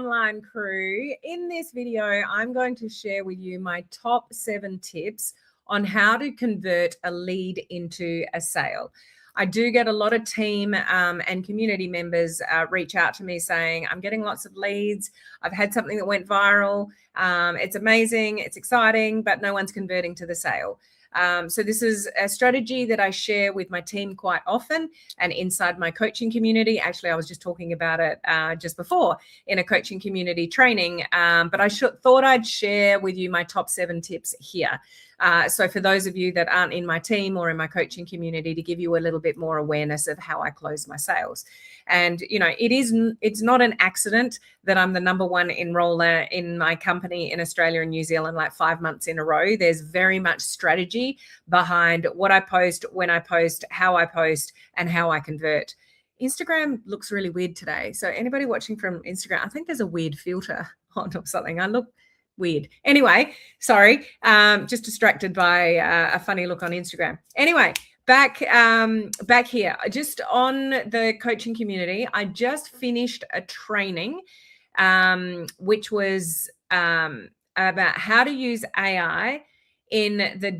Online crew. In this video, I'm going to share with you my top 7 tips on how to convert a lead into a sale. I do get a lot of team and community members reach out to me saying, I'm getting lots of leads. I've had something that went viral. It's amazing. It's exciting, but no one's converting to the sale. So this is a strategy that I share with my team quite often and inside my coaching community. Actually, I was just talking about it just before in a coaching community training, but I thought I'd share with you my top 7 tips here. So for those of you that aren't in my team or in my coaching community, to give you a little bit more awareness of how I close my sales. And, you know, it's not an accident that I'm the #1 enroller in my company in Australia and New Zealand, like 5 months in a row. There's very much strategy behind what I post, when I post, how I post, and how I convert. Instagram looks really weird today. So anybody watching from Instagram, I think there's a weird filter on or something. I look weird. Anyway, sorry, just distracted by a funny look on Instagram. Anyway, back here, just on the coaching community, I just finished a training, which was about how to use AI in the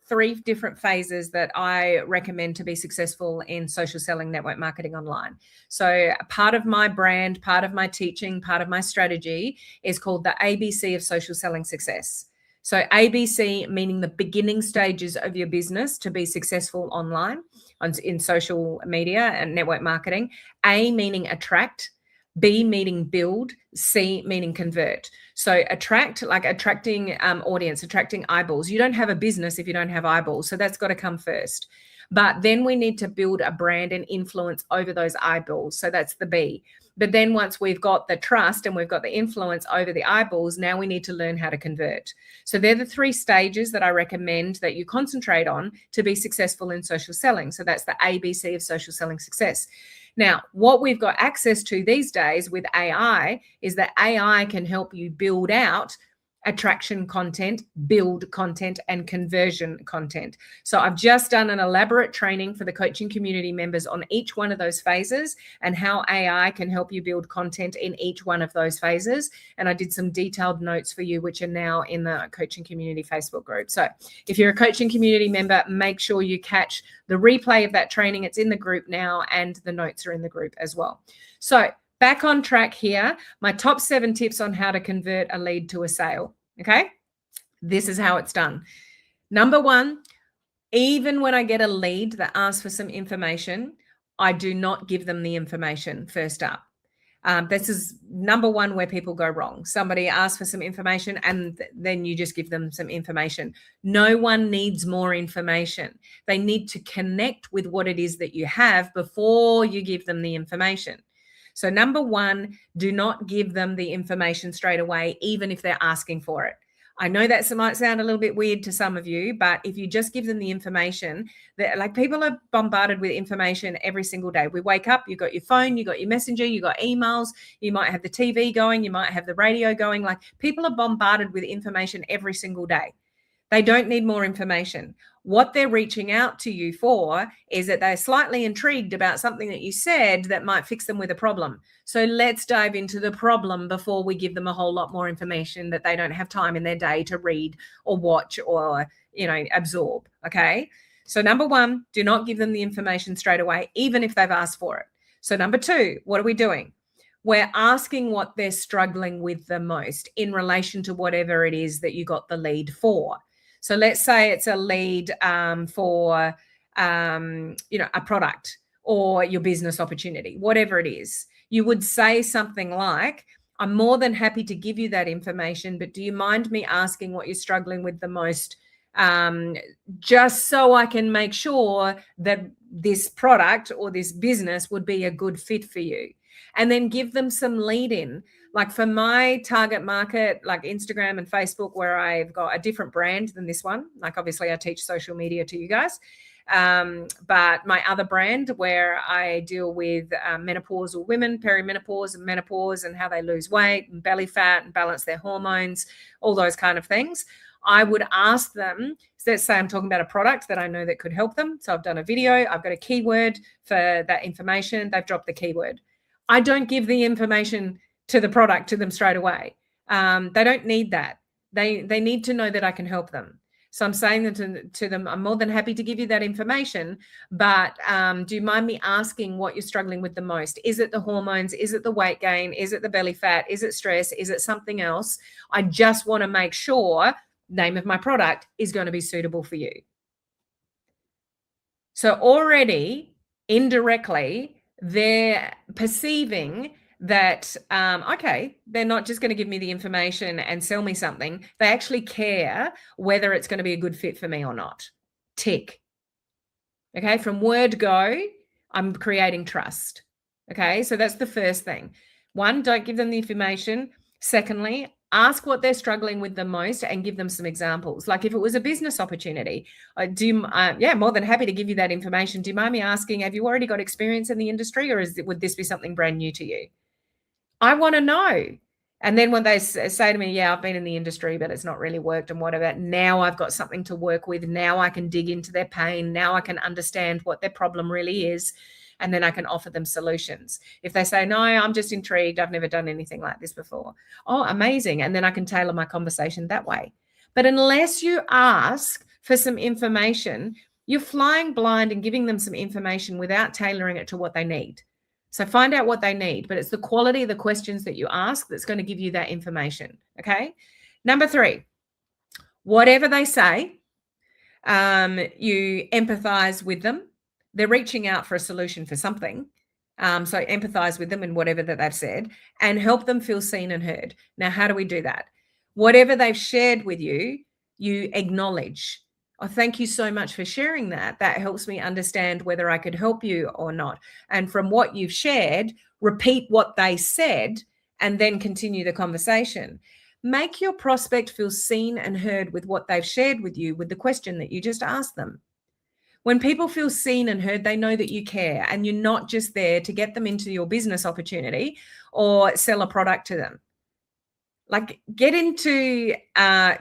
3 different phases that I recommend to be successful in social selling, network marketing online. So part of my brand, part of my teaching, part of my strategy is called the ABC of social selling success. So ABC meaning the beginning stages of your business to be successful online in social media and network marketing. A meaning attract, B meaning build, C meaning convert. So attract, like attracting audience, attracting eyeballs. You don't have a business if you don't have eyeballs. So that's got to come first. But then we need to build a brand and influence over those eyeballs. So that's the B. But then once we've got the trust and we've got the influence over the eyeballs, now we need to learn how to convert. So they're the 3 stages that I recommend that you concentrate on to be successful in social selling. So that's the ABC of social selling success. Now, what we've got access to these days with AI is that AI can help you build out attraction content, build content, and conversion content. So I've just done an elaborate training for the coaching community members on each one of those phases and how AI can help you build content in each one of those phases. And I did some detailed notes for you, which are now in the coaching community Facebook group. So if you're a coaching community member, make sure you catch the replay of that training. It's in the group now, and the notes are in the group as well. So back on track here, my top 7 tips on how to convert a lead to a sale. Okay, this is how it's done. #1, even when I get a lead that asks for some information, I do not give them the information first up. This is #1 where people go wrong. Somebody asks for some information and then you just give them some information. No one needs more information. They need to connect with what it is that you have before you give them the information. So #1, do not give them the information straight away, even if they're asking for it. I know that might sound a little bit weird to some of you, but if you just give them the information, that, like, people are bombarded with information every single day. We wake up, you've got your phone, you've got your messenger, you've got emails, you might have the TV going, you might have the radio going. Like, people are bombarded with information every single day. They don't need more information. What they're reaching out to you for is that they're slightly intrigued about something that you said that might fix them with a problem. So let's dive into the problem before we give them a whole lot more information that they don't have time in their day to read or watch or, you know, absorb. Okay. So #1, do not give them the information straight away, even if they've asked for it. So #2, what are we doing? We're asking what they're struggling with the most in relation to whatever it is that you got the lead for. So let's say it's a lead for, a product or your business opportunity, whatever it is. You would say something like, I'm more than happy to give you that information, but do you mind me asking what you're struggling with the most, just so I can make sure that this product or this business would be a good fit for you? And then give them some lead in. Like, for my target market, like Instagram and Facebook, where I've got a different brand than this one. Like, obviously I teach social media to you guys. But my other brand, where I deal with menopausal women, perimenopause and menopause, and how they lose weight and belly fat and balance their hormones, all those kind of things. I would ask them, let's say I'm talking about a product that I know that could help them. So I've done a video, I've got a keyword for that information. They've dropped the keyword. I don't give the information to the product to them straight away. They don't need that. They need to know that I can help them. So I'm saying that to them, I'm more than happy to give you that information, but do you mind me asking what you're struggling with the most? Is it the hormones? Is it the weight gain? Is it the belly fat? Is it stress? Is it something else? I just want to make sure name of my product is going to be suitable for you. So already indirectly, they're perceiving that, okay, they're not just going to give me the information and sell me something. They actually care whether it's going to be a good fit for me or not. Tick. Okay, from word go, I'm creating trust. Okay, so that's the first thing. One, don't give them the information. Secondly, ask what they're struggling with the most and give them some examples. Like if it was a business opportunity, more than happy to give you that information. Do you mind me asking, have you already got experience in the industry, or would this be something brand new to you? I want to know. And then when they say to me, yeah, I've been in the industry, but it's not really worked, and what about now? I've got something to work with. Now I can dig into their pain. Now I can understand what their problem really is. And then I can offer them solutions. If they say, no, I'm just intrigued, I've never done anything like this before. Oh, amazing. And then I can tailor my conversation that way. But unless you ask for some information, you're flying blind and giving them some information without tailoring it to what they need. So find out what they need, but it's the quality of the questions that you ask that's going to give you that information. Okay. Number 3, whatever they say, you empathize with them. They're reaching out for a solution for something. So empathize with them in whatever that they've said and help them feel seen and heard. Now, how do we do that? Whatever they've shared with you, you acknowledge. Oh, thank you so much for sharing that. That helps me understand whether I could help you or not. And from what you've shared, repeat what they said and then continue the conversation. Make your prospect feel seen and heard with what they've shared with you with the question that you just asked them. When people feel seen and heard, they know that you care and you're not just there to get them into your business opportunity or sell a product to them. Like, get into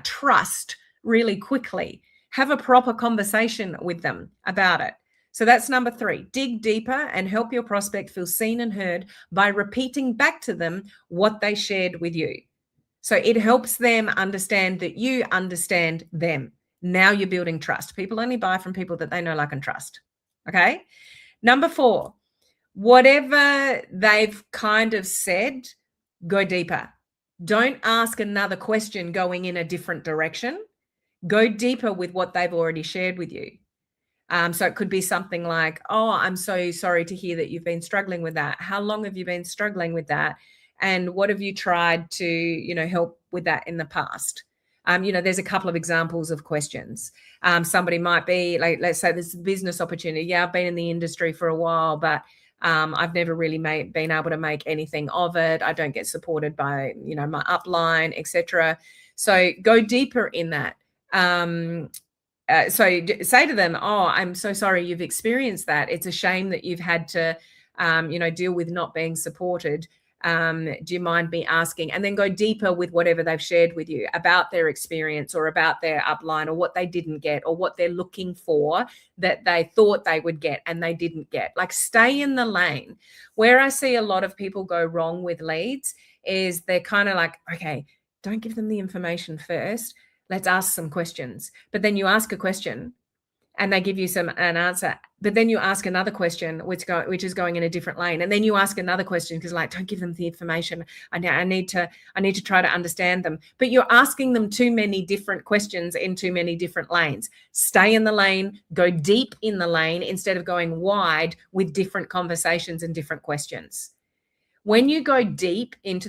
trust really quickly. Have a proper conversation with them about it. So that's number 3. Dig deeper and help your prospect feel seen and heard by repeating back to them what they shared with you. So it helps them understand that you understand them. Now you're building trust. People only buy from people that they know, like, and trust. Okay. Number 4, whatever they've kind of said, go deeper. Don't ask another question going in a different direction. Go deeper with what they've already shared with you. So it could be something like, oh, I'm so sorry to hear that you've been struggling with that. How long have you been struggling with that? And what have you tried to, help with that in the past? There's a couple of examples of questions. Somebody might be like, let's say this business opportunity. Yeah, I've been in the industry for a while, but I've never really been able to make anything of it. I don't get supported by, my upline, etc. So go deeper in that. So say to them, oh, I'm so sorry you've experienced that. It's a shame that you've had to, deal with not being supported. Do you mind me asking? And then go deeper with whatever they've shared with you about their experience or about their upline or what they didn't get or what they're looking for that they thought they would get and they didn't get. Like, stay in the lane. Where I see a lot of people go wrong with leads is they're kind of like, okay, don't give them the information first. Let's ask some questions. But then you ask a question and they give you an answer. But then you ask another question, which is going in a different lane. And then you ask another question because, like, don't give them the information. I need to try to understand them. But you're asking them too many different questions in too many different lanes. Stay in the lane, go deep in the lane instead of going wide with different conversations and different questions. When you go deep into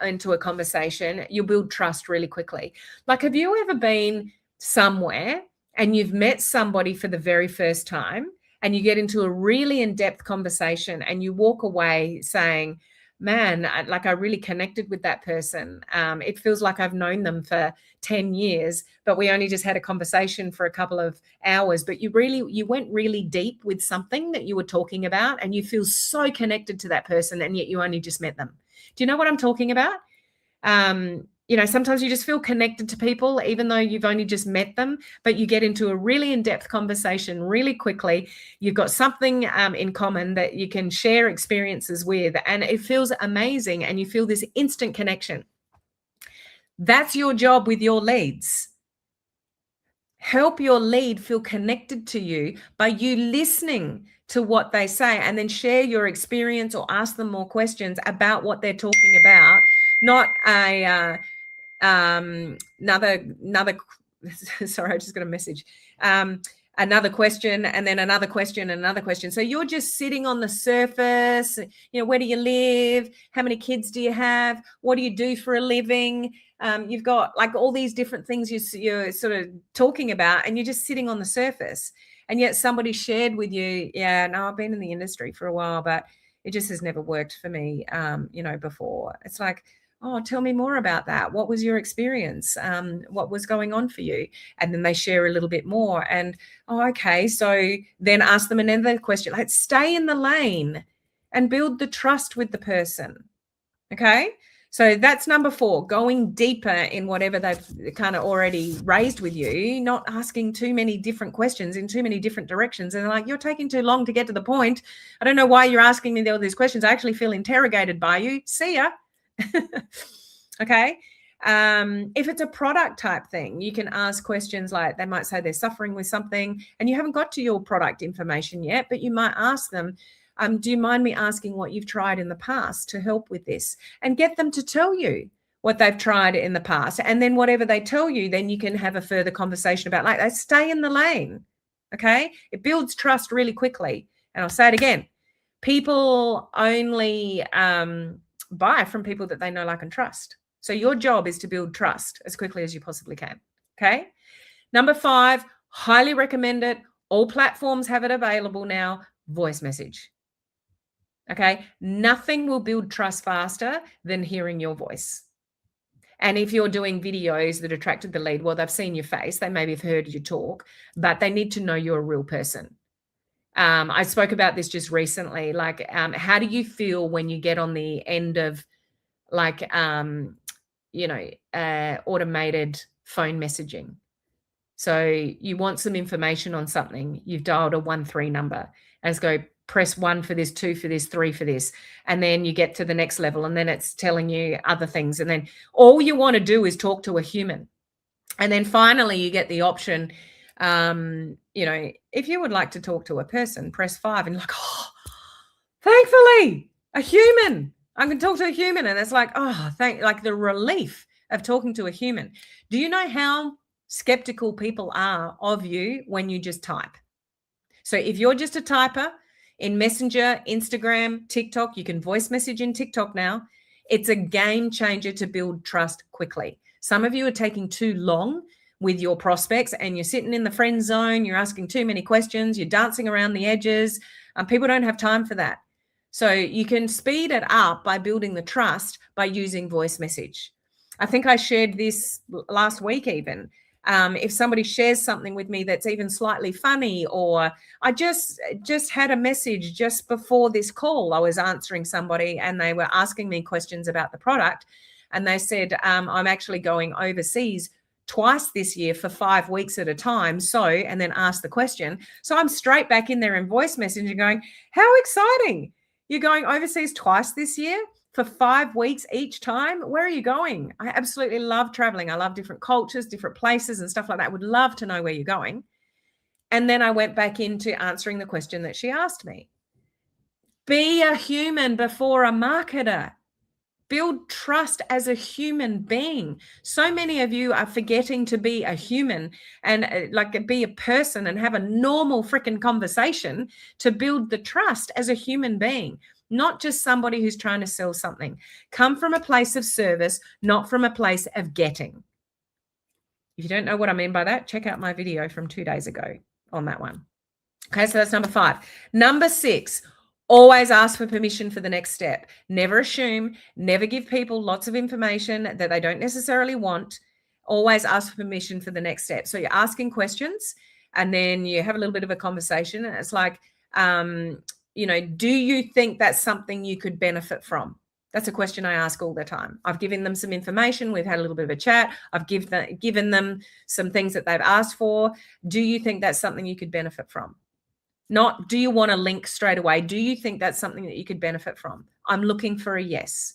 into a conversation, you'll build trust really quickly. Like, have you ever been somewhere and you've met somebody for the very first time and you get into a really in-depth conversation and you walk away saying, man, I really connected with that person. It feels like I've known them for 10 years, but we only just had a conversation for a couple of hours. But you went really deep with something that you were talking about and you feel so connected to that person and yet you only just met them. Do you know what I'm talking about? sometimes you just feel connected to people, even though you've only just met them, but you get into a really in-depth conversation really quickly. You've got something in common that you can share experiences with, and it feels amazing, and you feel this instant connection. That's your job with your leads. Help your lead feel connected to you by you listening to what they say, and then share your experience or ask them more questions about what they're talking about, not another sorry, I just got a message. Another question, and then another question, and another question. So you're just sitting on the surface. Where do you live? How many kids do you have? What do you do for a living? You've got like all these different things you're sort of talking about, and you're just sitting on the surface. And yet somebody shared with you, I've been in the industry for a while, but it just has never worked for me, before. It's like, oh, tell me more about that. What was your experience? What was going on for you? And then they share a little bit more. And, okay. So then ask them another question. Like, stay in the lane and build the trust with the person. Okay. So that's number 4, going deeper in whatever they've kind of already raised with you, not asking too many different questions in too many different directions. And they're like, you're taking too long to get to the point. I don't know why you're asking me all these questions. I actually feel interrogated by you. See ya. Okay. If it's a product type thing, you can ask questions like, they might say they're suffering with something and you haven't got to your product information yet, but you might ask them, do you mind me asking what you've tried in the past to help with this? And get them to tell you what they've tried in the past. And then whatever they tell you, then you can have a further conversation about, like, they stay in the lane. Okay. It builds trust really quickly. And I'll say it again. People only buy from people that they know, like, and trust. So your job is to build trust as quickly as you possibly can. Okay. Number 5, highly recommend it. All platforms have it available now. Voice message. Okay. Nothing will build trust faster than hearing your voice. And if you're doing videos that attracted the lead, well, they've seen your face. They maybe have heard you talk, but they need to know you're a real person. I spoke about this just recently. Like, how do you feel when you get on the end of, like, automated phone messaging? So you want some information on something. You've dialed a 13 number, and it's go, press 1 for this, 2 for this, 3 for this. And then you get to the next level, and then it's telling you other things. And then all you want to do is talk to a human. And then finally you get the option, if you would like to talk to a person, press 5, and you're like, oh, thankfully a human. I can talk to a human. And it's like, like the relief of talking to a human. Do you know how skeptical people are of you when you just type? So if you're just a typer in Messenger, Instagram, TikTok, you can voice message in TikTok now. It's a game changer to build trust quickly. Some of you are taking too long with your prospects, and you're sitting in the friend zone. You're asking too many questions. You're dancing around the edges. People don't have time for that. So you can speed it up by building the trust by using voice message. I think I shared this last week even. If somebody shares something with me that's even slightly funny, or I just had a message just before this call, I was answering somebody and they were asking me questions about the product, and they said, I'm actually going overseas twice this year for 5 weeks at a time. So, and then ask the question. So I'm straight back in there in voice message going, how exciting. You're going overseas twice this year for 5 weeks each time. Where are you going? I absolutely love traveling. I love different cultures, different places and stuff like that. I would love to know where you're going. And then I went back into answering the question that she asked me. Be a human before a marketer. Build trust as a human being. So many of you are forgetting to be a human and be a person and have a normal freaking conversation to build the trust as a human being, not just somebody who's trying to sell something. Come from a place of service, not from a place of getting. If you don't know what I mean by that, check out my video from 2 days ago on that one. Okay, so that's number 5. Number 6, always ask for permission for the next step. Never assume, never give people lots of information that they don't necessarily want. Always ask for permission for the next step. So you're asking questions, and then you have a little bit of a conversation, and it's like, do you think that's something you could benefit from? That's a question I ask all the time. I've given them some information. We've had a little bit of a chat. I've given them some things that they've asked for. Do you think that's something you could benefit from? Not, do you want a link straight away? Do you think that's something that you could benefit from? I'm looking for a yes.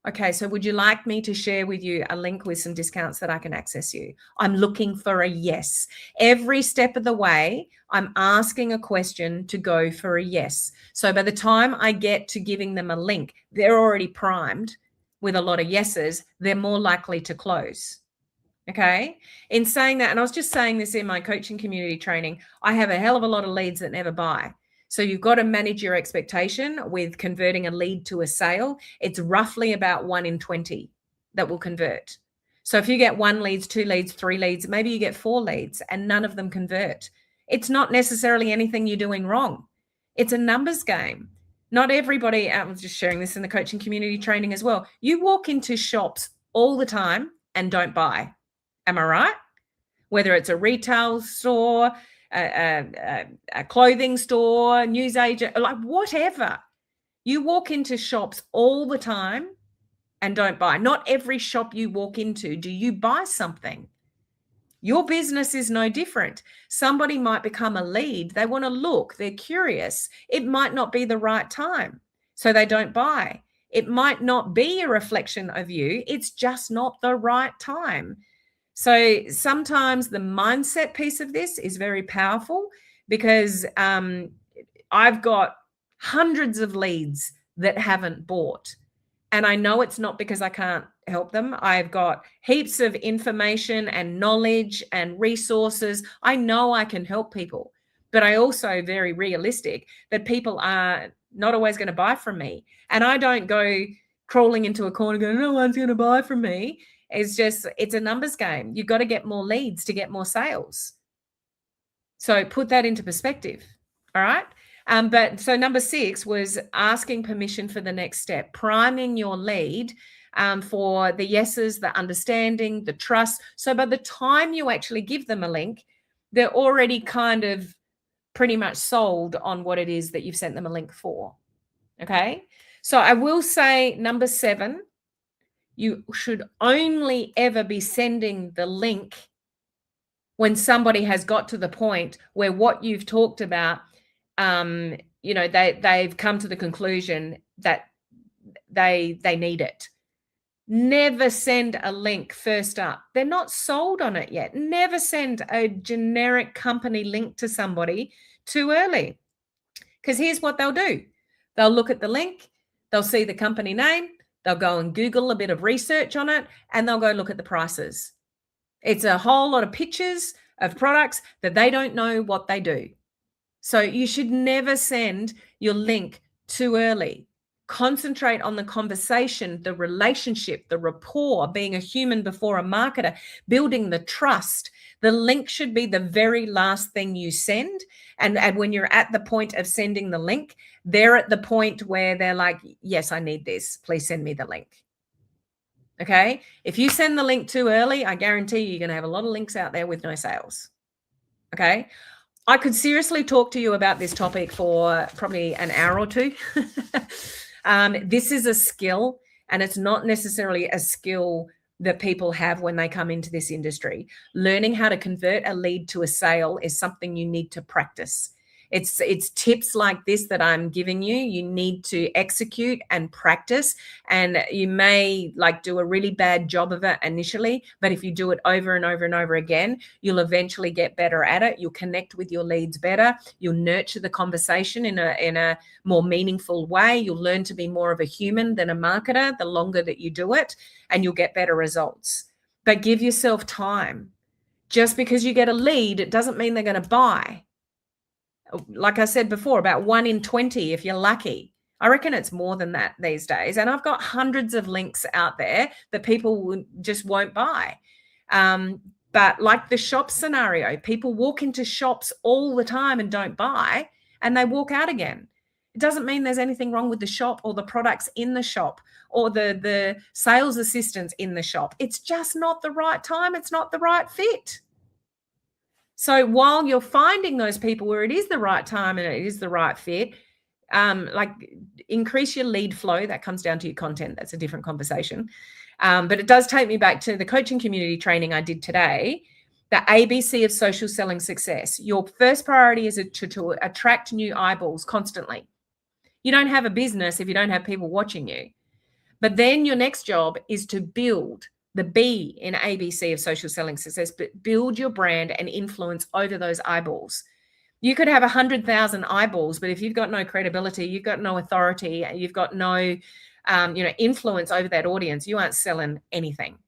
Okay, so would you like me to share with you a link with some discounts that I can access you? I'm looking for a yes. Every step of the way, I'm asking a question to go for a yes. So by the time I get to giving them a link, they're already primed with a lot of yeses. They're more likely to close. Okay. In saying that, and I was just saying this in my coaching community training, I have a hell of a lot of leads that never buy. So you've got to manage your expectation with converting a lead to a sale. It's roughly about 1 in 20 that will convert. So if you get 1 leads, 2 leads, 3 leads, maybe you get 4 leads and none of them convert. It's not necessarily anything you're doing wrong. It's a numbers game. Not everybody, I was just sharing this in the coaching community training as well. You walk into shops all the time and don't buy. Am I right? Whether it's a retail store, a clothing store, newsagent, like whatever. You walk into shops all the time and don't buy. Not every shop you walk into do you buy something. Your business is no different. Somebody might become a lead. They want to look. They're curious. It might not be the right time, so they don't buy. It might not be a reflection of you. It's just not the right time. So sometimes the mindset piece of this is very powerful because I've got hundreds of leads that haven't bought. And I know it's not because I can't help them. I've got heaps of information and knowledge and resources. I know I can help people, but I also very realistic that people are not always going to buy from me. And I don't go crawling into a corner going, no one's going to buy from me. It's a numbers game. You've got to get more leads to get more sales. So put that into perspective. All right. But so number 6 was asking permission for the next step, priming your lead for the yeses, the understanding, the trust. So by the time you actually give them a link, they're already kind of pretty much sold on what it is that you've sent them a link for. Okay. So I will say number 7, you should only ever be sending the link when somebody has got to the point where what you've talked about, they've come to the conclusion that they need it. Never send a link first up. They're not sold on it yet. Never send a generic company link to somebody too early. Because here's what they'll do. They'll look at the link. They'll see the company name. They'll go and Google a bit of research on it, and they'll go look at the prices. It's a whole lot of pictures of products that they don't know what they do. So you should never send your link too early. Concentrate on the conversation, the relationship, the rapport, being a human before a marketer, building the trust. The link should be the very last thing you send. And when you're at the point of sending the link, they're at the point where they're like, yes, I need this. Please send me the link. Okay. If you send the link too early, I guarantee you're going to have a lot of links out there with no sales. Okay. I could seriously talk to you about this topic for probably an hour or two. This is a skill, and it's not necessarily a skill that people have when they come into this industry. Learning how to convert a lead to a sale is something you need to practice. It's tips like this that I'm giving you. You need to execute and practice, and you may do a really bad job of it initially, but if you do it over and over and over again, you'll eventually get better at it. You'll connect with your leads better. You'll nurture the conversation in a more meaningful way. You'll learn to be more of a human than a marketer the longer that you do it, and you'll get better results. But give yourself time. Just because you get a lead, it doesn't mean they're going to buy. Like I said before, about 1 in 20 if you're lucky. I reckon it's more than that these days. And I've got hundreds of links out there that people just won't buy. But like the shop scenario, people walk into shops all the time and don't buy, and they walk out again. It doesn't mean there's anything wrong with the shop or the products in the shop or the sales assistants in the shop. It's just not the right time. It's not the right fit. So while you're finding those people where it is the right time and it is the right fit, like increase your lead flow. That comes down to your content. That's a different conversation. But it does take me back to the coaching community training I did today. The ABC of social selling success. Your first priority is to attract new eyeballs constantly. You don't have a business if you don't have people watching you. But then your next job is to build the B in ABC of social selling success, but build your brand and influence over those eyeballs. You could have 100,000 eyeballs, but if you've got no credibility, you've got no authority, you've got no influence over that audience, you aren't selling anything.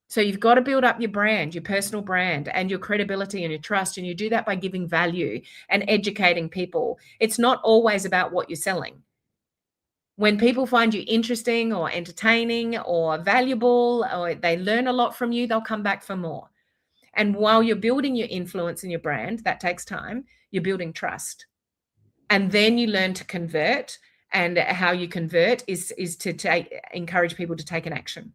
So you've got to build up your brand, your personal brand, and your credibility and your trust. And you do that by giving value and educating people. It's not always about what you're selling. When people find you interesting or entertaining or valuable, or they learn a lot from you, they'll come back for more. And while you're building your influence and your brand, that takes time, you're building trust. And then you learn to convert. And how you convert is to encourage people to take an action.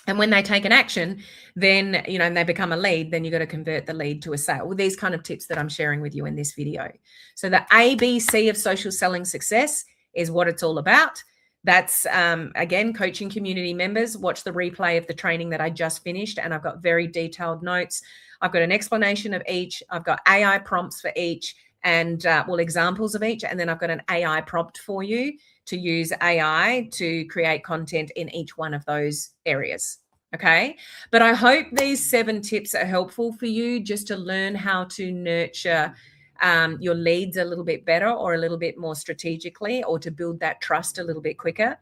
And when they take an action, then, and they become a lead, then you've got to convert the lead to a sale with these kind of tips that I'm sharing with you in this video. So the ABC of social selling success is what it's all about. That's, again, coaching community members, watch the replay of the training that I just finished, and I've got very detailed notes. I've got an explanation of each. I've got AI prompts for each and, examples of each. And then I've got an AI prompt for you to use AI to create content in each one of those areas. Okay. But I hope these 7 tips are helpful for you just to learn how to nurture your leads a little bit better or a little bit more strategically, or to build that trust a little bit quicker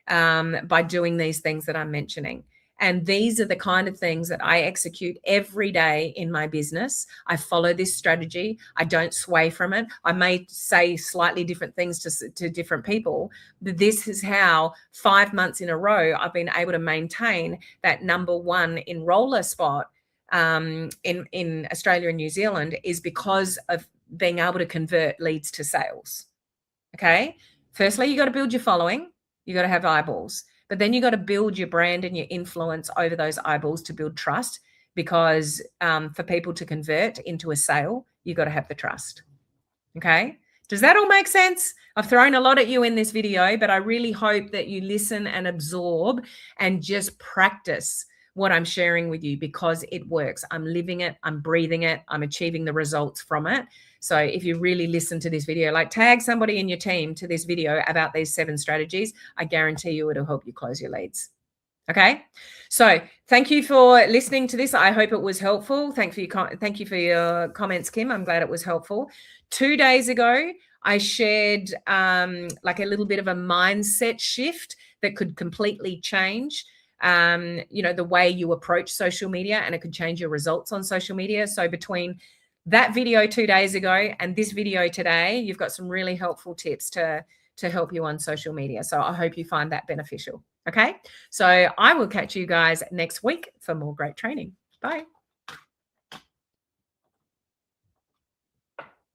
by doing these things that I'm mentioning. And these are the kind of things that I execute every day in my business. I follow this strategy. I don't sway from it. I may say slightly different things to different people, but this is how 5 months in a row I've been able to maintain that #1 enroller spot in Australia and New Zealand, is because of being able to convert leads to sales. Okay. Firstly, you got to build your following. You got to have eyeballs. But then you got to build your brand and your influence over those eyeballs to build trust, because for people to convert into a sale, you got to have the trust. Okay. Does that all make sense? I've thrown a lot at you in this video, but I really hope that you listen and absorb and just practice what I'm sharing with you, because it works. I'm living it. I'm breathing it. I'm achieving the results from it. So if you really listen to this video, like tag somebody in your team to this video about these 7 strategies, I guarantee you it'll help you close your leads. Okay. So thank you for listening to this. I hope it was helpful. Thank you for your comments, Kim. I'm glad it was helpful. 2 days ago, I shared like a little bit of a mindset shift that could completely change the way you approach social media, and it could change your results on social media. So between that video 2 days ago and this video today, you've got some really helpful tips to help you on social media. So I hope you find that beneficial. Okay. So I will catch you guys next week for more great training. Bye.